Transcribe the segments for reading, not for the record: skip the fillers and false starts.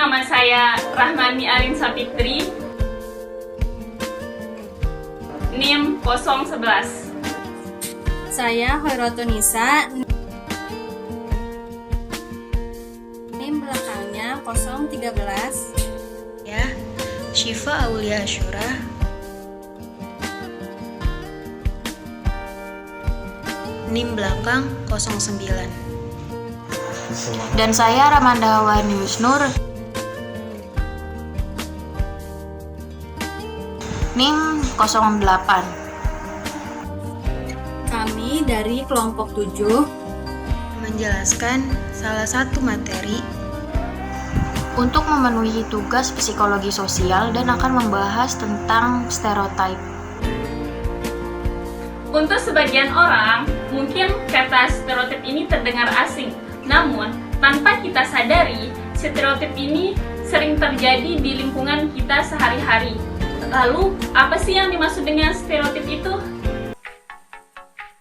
nama saya Rahmani Arin Sapitri, NIM 011. Saya Hoirotunisa, NIM belakangnya 013. Ya, Syifa Aulia Asyura, NIM belakang 09. Dan saya Ramanda Hawani Wisnur, NIM 08. Kami dari kelompok 7 Menjelaskan salah satu materi untuk memenuhi tugas psikologi sosial dan akan membahas tentang stereotip. Untuk sebagian orang, mungkin kata stereotip ini terdengar asing. Namun, tanpa kita sadari, stereotip ini sering terjadi di lingkungan kita sehari-hari. Lalu, apa sih yang dimaksud dengan stereotip itu?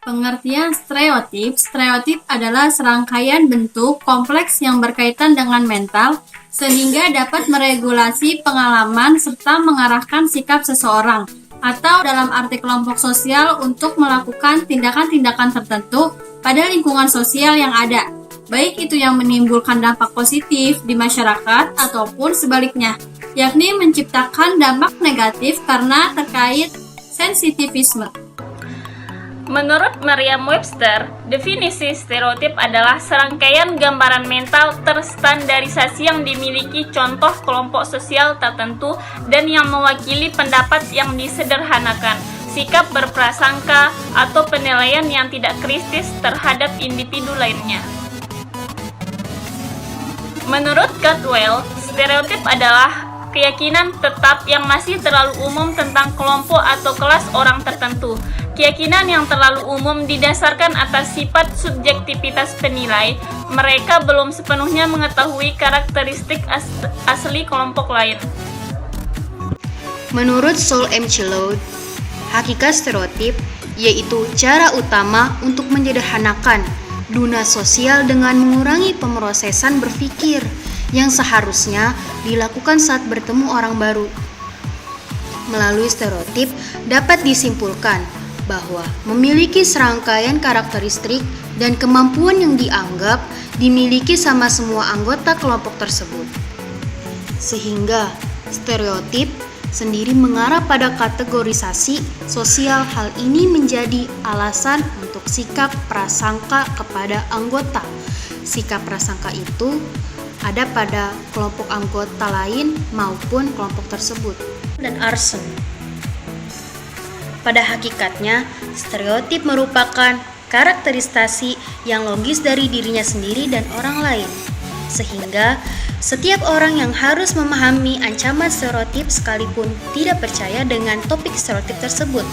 Pengertian stereotip adalah serangkaian bentuk kompleks yang berkaitan dengan mental, sehingga dapat meregulasi pengalaman serta mengarahkan sikap seseorang, atau dalam arti kelompok sosial untuk melakukan tindakan-tindakan tertentu pada lingkungan sosial yang ada, baik itu yang menimbulkan dampak positif di masyarakat ataupun sebaliknya, yakni menciptakan dampak negatif karena terkait sensitivisme. Menurut Merriam-Webster, definisi stereotip adalah serangkaian gambaran mental terstandarisasi yang dimiliki contoh kelompok sosial tertentu dan yang mewakili pendapat yang disederhanakan, sikap berprasangka, atau penilaian yang tidak kritis terhadap individu lainnya. Menurut Caldwell, stereotip adalah keyakinan tetap yang masih terlalu umum tentang kelompok atau kelas orang tertentu. Keyakinan yang terlalu umum didasarkan atas sifat subjektivitas penilai. Mereka belum sepenuhnya mengetahui karakteristik asli kelompok lain. Menurut Saul M. Chilloud, hakikat stereotip yaitu cara utama untuk menyederhanakan dunia sosial dengan mengurangi pemrosesan berpikir yang seharusnya dilakukan saat bertemu orang baru. Melalui stereotip dapat disimpulkan bahwa memiliki serangkaian karakteristik dan kemampuan yang dianggap dimiliki sama semua anggota kelompok tersebut. Sehingga stereotip sendiri mengarah pada kategorisasi sosial. Hal ini menjadi alasan untuk sikap prasangka kepada anggota. Sikap prasangka itu ada pada kelompok anggota lain maupun kelompok tersebut. Dan Arson, pada hakikatnya, stereotip merupakan karakterisasi yang logis dari dirinya sendiri dan orang lain. Sehingga, setiap orang yang harus memahami ancaman stereotip sekalipun tidak percaya dengan topik stereotip tersebut.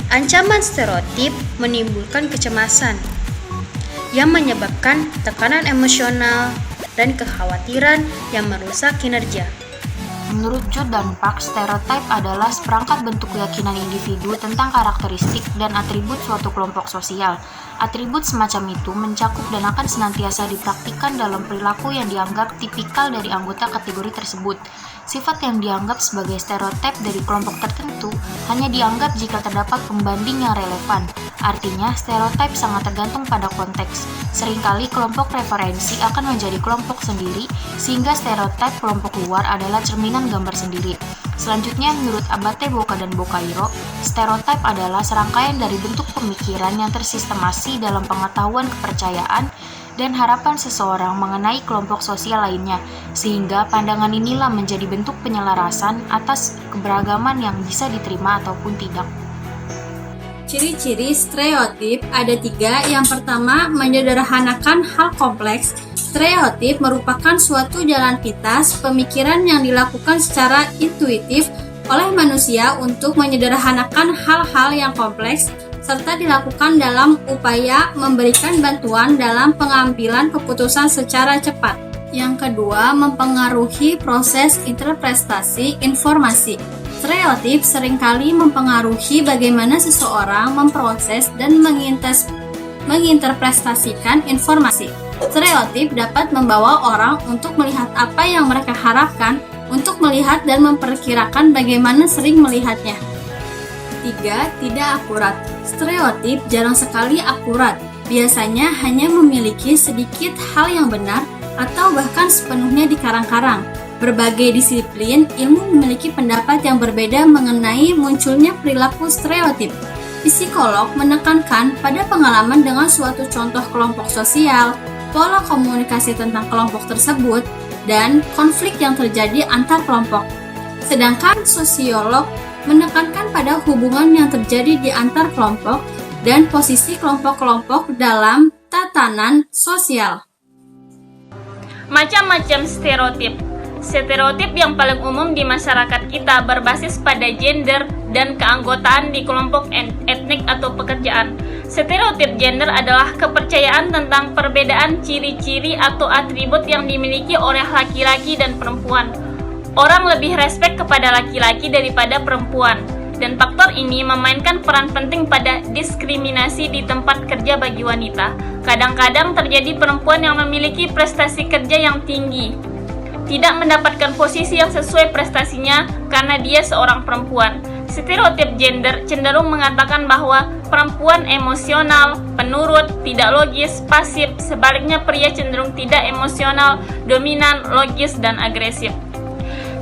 Ancaman stereotip menimbulkan kecemasan yang menyebabkan tekanan emosional dan kekhawatiran yang merusak kinerja. Menurut Judd dan Park, stereotip adalah seperangkat bentuk keyakinan individu tentang karakteristik dan atribut suatu kelompok sosial. Atribut semacam itu mencakup dan akan senantiasa dipraktikkan dalam perilaku yang dianggap tipikal dari anggota kategori tersebut. Sifat yang dianggap sebagai stereotip dari kelompok tertentu hanya dianggap jika terdapat pembanding yang relevan. Artinya, stereotip sangat tergantung pada konteks. Seringkali kelompok referensi akan menjadi kelompok sendiri, sehingga stereotip kelompok luar adalah cerminan gambar sendiri. Selanjutnya, menurut Abate, Boka, dan Bokairo, stereotip adalah serangkaian dari bentuk pemikiran yang tersistemasi dalam pengetahuan, kepercayaan, dan harapan seseorang mengenai kelompok sosial lainnya, sehingga pandangan inilah menjadi bentuk penyelarasan atas keberagaman yang bisa diterima ataupun tidak. Ciri-ciri stereotip ada 3. Yang pertama, menyederhanakan hal kompleks. Stereotip merupakan suatu jalan pintas pemikiran yang dilakukan secara intuitif oleh manusia untuk menyederhanakan hal-hal yang kompleks, serta dilakukan dalam upaya memberikan bantuan dalam pengambilan keputusan secara cepat. Yang kedua, mempengaruhi proses interpretasi informasi. Stereotip seringkali mempengaruhi bagaimana seseorang memproses dan menginterpretasikan informasi. Stereotip dapat membawa orang untuk melihat apa yang mereka harapkan, untuk melihat dan memperkirakan bagaimana sering melihatnya. 3. Tidak akurat. Stereotip jarang sekali akurat. Biasanya hanya memiliki sedikit hal yang benar atau bahkan sepenuhnya dikarang-karang. Berbagai disiplin ilmu memiliki pendapat yang berbeda mengenai munculnya perilaku stereotip. Psikolog menekankan pada pengalaman dengan suatu contoh kelompok sosial, pola komunikasi tentang kelompok tersebut, dan konflik yang terjadi antar kelompok. Sedangkan sosiolog menekankan pada hubungan yang terjadi di antar kelompok dan posisi kelompok-kelompok dalam tatanan sosial. Macam-macam stereotip. Stereotip yang paling umum di masyarakat kita berbasis pada gender dan keanggotaan di kelompok etnik atau pekerjaan. Stereotip gender adalah kepercayaan tentang perbedaan ciri-ciri atau atribut yang dimiliki oleh laki-laki dan perempuan. Orang lebih respek kepada laki-laki daripada perempuan, dan faktor ini memainkan peran penting pada diskriminasi di tempat kerja bagi wanita. Kadang-kadang terjadi perempuan yang memiliki prestasi kerja yang tinggi tidak mendapatkan posisi yang sesuai prestasinya karena dia seorang perempuan. Stereotip gender cenderung mengatakan bahwa perempuan emosional, penurut, tidak logis, pasif. Sebaliknya pria cenderung tidak emosional, dominan, logis, dan agresif.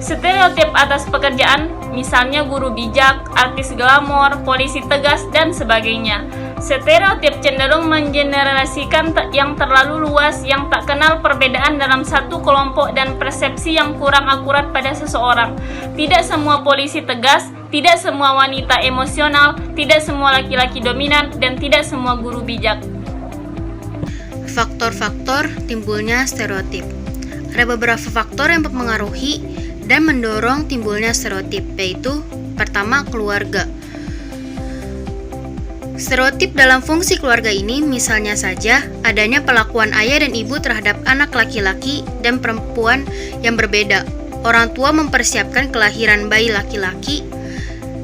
Stereotip atas pekerjaan, misalnya guru bijak, artis glamor, polisi tegas, dan sebagainya. Stereotip cenderung mengeneralisasikan yang terlalu luas, yang tak kenal perbedaan dalam satu kelompok dan persepsi yang kurang akurat pada seseorang. Tidak semua polisi tegas, tidak semua wanita emosional, tidak semua laki-laki dominan, dan tidak semua guru bijak. Faktor-faktor timbulnya stereotip. Ada beberapa faktor yang mempengaruhi dan mendorong timbulnya stereotip, yaitu pertama, keluarga. Stereotip dalam fungsi keluarga ini misalnya saja adanya perlakuan ayah dan ibu terhadap anak laki-laki dan perempuan yang berbeda. Orang tua mempersiapkan kelahiran bayi laki-laki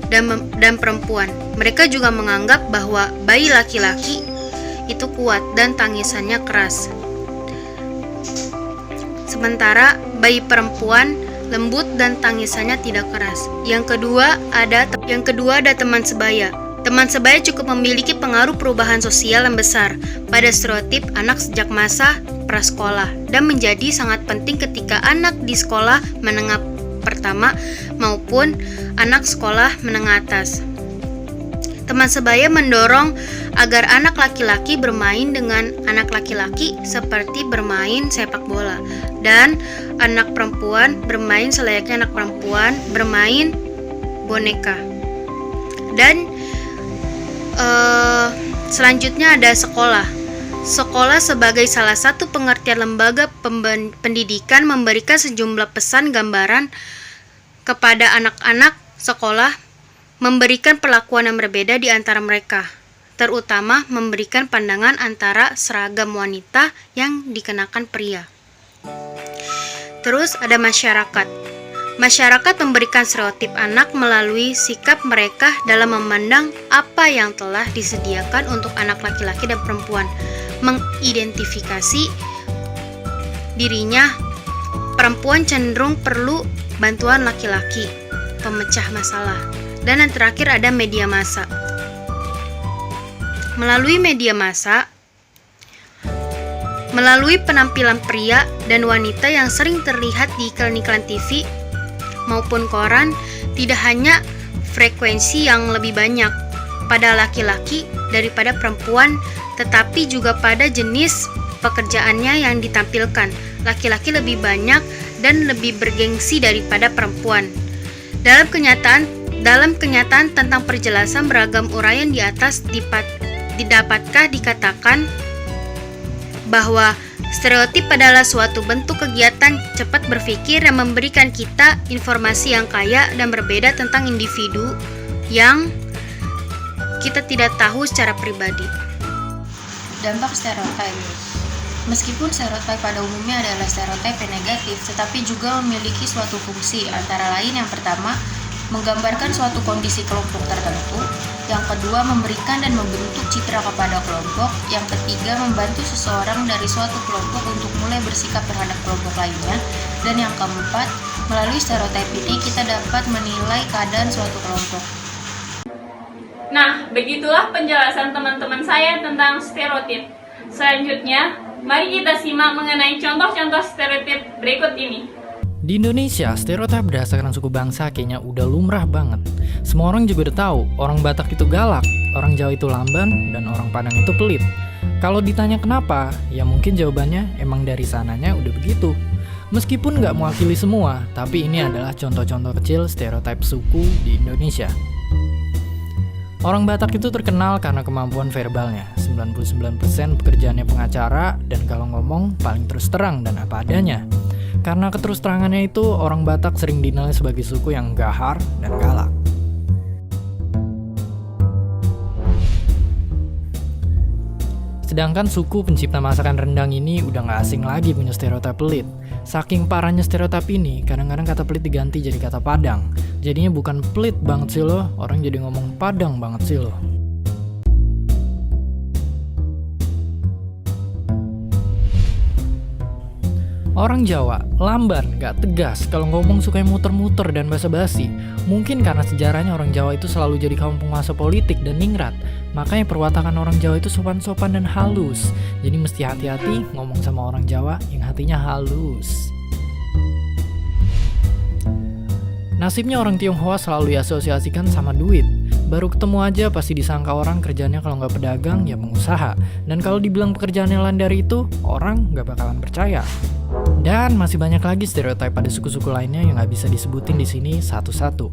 dan perempuan. Mereka juga menganggap bahwa bayi laki-laki itu kuat dan tangisannya keras. Sementara bayi perempuan lembut dan tangisannya tidak keras. Yang kedua ada teman sebaya. Teman sebaya cukup memiliki pengaruh perubahan sosial yang besar pada stereotip anak sejak masa prasekolah dan menjadi sangat penting ketika anak di sekolah menengah pertama maupun anak sekolah menengah atas. Teman sebaya mendorong agar anak laki-laki bermain dengan anak laki-laki seperti bermain sepak bola, dan anak perempuan bermain selayaknya anak perempuan bermain boneka. Dan selanjutnya ada sekolah. Sekolah sebagai salah satu pengertian lembaga pendidikan memberikan sejumlah pesan gambaran kepada anak-anak sekolah, memberikan perlakuan yang berbeda di antara mereka, terutama memberikan pandangan antara seragam wanita yang dikenakan pria. Terus ada masyarakat. Masyarakat memberikan stereotip anak melalui sikap mereka dalam memandang apa yang telah disediakan untuk anak laki-laki dan perempuan, mengidentifikasi dirinya perempuan cenderung perlu bantuan laki-laki, pemecah masalah. Dan yang terakhir ada media massa. Melalui media massa, melalui penampilan pria dan wanita yang sering terlihat di iklan-iklan TV maupun koran, tidak hanya frekuensi yang lebih banyak pada laki-laki daripada perempuan, tetapi juga pada jenis pekerjaannya yang ditampilkan. Laki-laki lebih banyak dan lebih bergengsi daripada perempuan. Dalam kenyataan tentang perjelasan beragam uraian di atas, dapatkah dikatakan bahwa stereotip adalah suatu bentuk kegiatan cepat berpikir yang memberikan kita informasi yang kaya dan berbeda tentang individu yang kita tidak tahu secara pribadi. Dampak stereotip. Meskipun stereotip pada umumnya adalah stereotip yang negatif, tetapi juga memiliki suatu fungsi, antara lain yang pertama, menggambarkan suatu kondisi kelompok tertentu. Yang kedua, memberikan dan membentuk citra kepada kelompok. Yang ketiga, membantu seseorang dari suatu kelompok untuk mulai bersikap terhadap kelompok lainnya. Dan yang keempat, melalui stereotip ini kita dapat menilai keadaan suatu kelompok. Nah, begitulah penjelasan teman-teman saya tentang stereotip. Selanjutnya, mari kita simak mengenai contoh-contoh stereotip berikut ini. Di Indonesia, stereotip berdasarkan suku bangsa kayaknya udah lumrah banget. Semua orang juga udah tahu, orang Batak itu galak, orang Jawa itu lamban, dan orang Padang itu pelit. Kalau ditanya kenapa, ya mungkin jawabannya emang dari sananya udah begitu. Meskipun nggak mewakili semua, tapi ini adalah contoh-contoh kecil stereotip suku di Indonesia. Orang Batak itu terkenal karena kemampuan verbalnya. 99% pekerjaannya pengacara, dan kalau ngomong paling terus terang dan apa adanya. Karena keterus terangannya itu, orang Batak sering dinilai sebagai suku yang gahar dan galak. Sedangkan suku pencipta masakan rendang ini udah gak asing lagi punya stereotip pelit. Saking parahnya stereotip ini, kadang-kadang kata pelit diganti jadi kata Padang. Jadinya bukan pelit banget sih lo, orang jadi ngomong Padang banget sih lo. Orang Jawa, lamban, gak tegas, kalau ngomong suka muter-muter dan basa-basi. Mungkin karena sejarahnya orang Jawa itu selalu jadi kaum penguasa politik dan ningrat. Makanya perwatakan orang Jawa itu sopan-sopan dan halus. Jadi mesti hati-hati ngomong sama orang Jawa yang hatinya halus. Nasibnya orang Tionghoa selalu diasosiasikan sama duit. Baru ketemu aja pasti disangka orang kerjanya kalau nggak pedagang ya pengusaha. Dan kalau dibilang pekerjaannya lain dari itu, orang nggak bakalan percaya. Dan masih banyak lagi stereotip pada suku-suku lainnya yang nggak bisa disebutin di sini satu-satu.